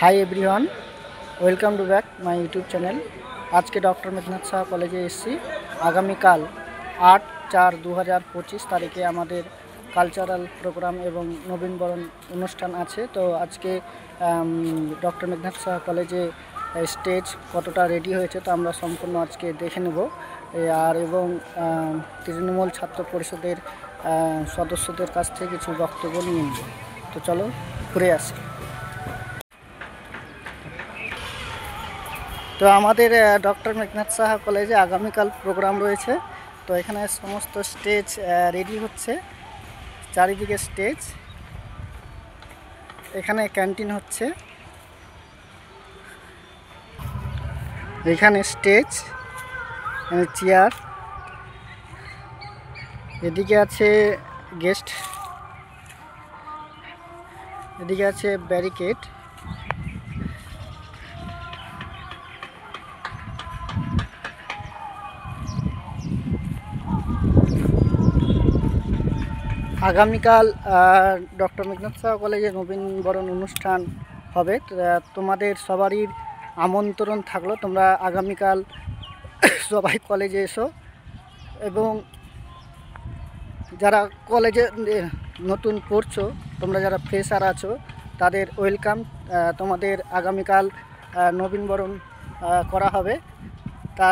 High everyone welcome to back my YouTube channel. आज के doctor Meghnath Saha कलेजे एसছি आगामीकाल 8/4/2025 तारीखे हमारे कल्चारल प्रोग्राम एवं नवीनबरण अनुष्ठान आछे। तो आज के डॉक्टर मेघनाथ साहा कलेजे स्टेज कतटा रेडी होयेछे तो आमरा सम्पूर्ण आज के देखे नेब और एवं तृणमूल छात्र परिषदेर सदस्यदेर काछ थेके किछु बक्तव्य निये नेब। तो चलो घुरे आसि। तो हमारे डॉक्टर मेघनाथ साहा कलेजे आगामीकाल प्रोग्राम रयेछे। तो एखाने समस्त स्टेज रेडी होच्छे, चारिदिके स्टेज, एखाने कैंटीन होच्छे, एखाने स्टेज, एखाने चेयार, एदिके आछे गेस्ट, एदिके आछे बैरिकेड, आगामीकाल डॉक्टर मेघनाथ साहा कलेजे नवीनबरण अनुष्ठान होबे। तोमादेर सबारই आमंत्रण थाकलो, तोमरा आगामीकाल सबाई कलेजे एसो एबं जारा कलेजे नतून पढ़छो तोमरा जारा फ्रेशार आछो तादेर वेलकाम। तोमादेर आगामीकाल नवीनबरण करा होबे। ता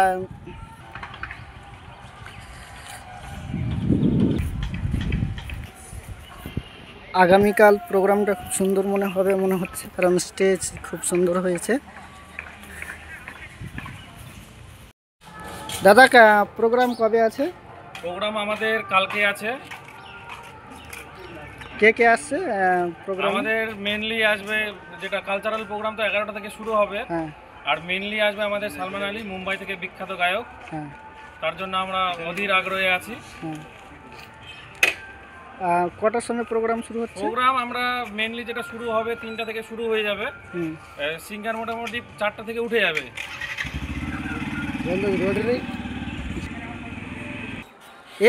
आगामीकाल प्रोग्रामटा खूब सुंदर मने होच्छे कारण स्टेज खूब सुंदर होयेछे। दादा का प्रोग्राम कबे आछे? प्रोग्राम आमादेर कालके आछे। के आसছে प्रोग्राम? आमादेर मेनलि आसबे जेटा कालचाराल प्रोग्राम तो 11टा থেকে শুরু হবে। আর মেনলি আসবে আমাদের সালমান আলী, মুম্বাই থেকে বিখ্যাত গায়ক। তার জন্য আমরা অধীর আগ্রহে আছি। কটার সময় প্রোগ্রাম শুরু হচ্ছে? প্রোগ্রাম আমরা মেনলি যেটা শুরু হবে 3টা থেকে শুরু হয়ে যাবে। সিঙ্গার মোটামুটি 4টা থেকে উঠে যাবে।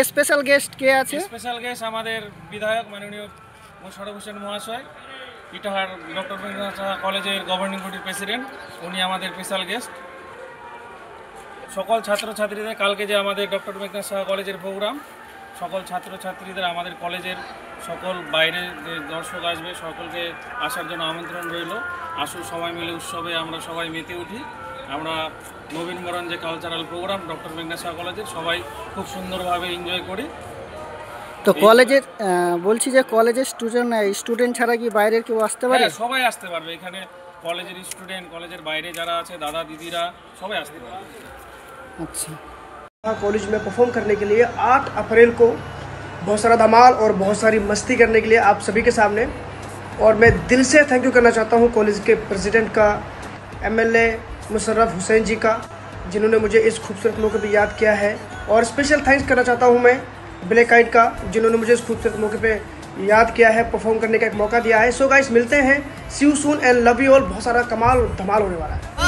স্পেশাল গেস্ট কে আছে? স্পেশাল গেস্ট আমাদের বিধায়ক মাননীয় মোশাররফ হোসেন মহাশয়, ইটাহার ডক্টর মেঘনাথ সাহা কলেজের গভর্নিং বডির প্রেসিডেন্ট, উনি আমাদের স্পেশাল গেস্ট। সকল ছাত্রছাত্রীদের কালকে যে আমাদের ডক্টর মেঘনাথ সাহা কলেজের প্রোগ্রাম, সকল ছাত্রছাত্রীদের আমাদের কলেজের সকল বাইরে যে দর্শক আসবে সকলকে আসার জন্য আমন্ত্রণ রইল। আসুন সবাই মিলে উৎসবে আমরা সবাই মেতে উঠি। আমরা নবীনবরণ যে cultural programme doctor Meghnath Saha কলেজের সবাই খুব সুন্দরভাবে এনজয় করি। তো কলেজের বলছি যে কলেজের স্টুডেন্ট ছাড়া কি বাইরের কেউ আসতে পারে? সবাই আসতে পারবে। এখানে কলেজের স্টুডেন্ট, কলেজের বাইরে যারা আছে দাদা দিদিরা সবাই আসতে পারবে। अच्छा, कॉलेज में परफॉर्म करने के लिए 8 अप्रैल को बहुत सारा धमाल और बहुत सारी मस्ती करने के लिए आप सभी के सामने। और मैं दिल से थैंक यू करना चाहता हूँ कॉलेज के प्रेसिडेंट का, एमएलए मुशर्रफ हुसैन जी का, जिन्होंने मुझे इस खूबसूरत मौके पे याद किया है। और स्पेशल थैंक्स करना चाहता हूँ मैं ब्लैक आइड का, जिन्होंने मुझे इस खूबसूरत मौके पे याद किया है, परफॉर्म करने का एक मौका दिया है। सो गाइस, मिलते हैं, see you soon and love you all. बहुत सारा कमाल और धमाल होने वाला है।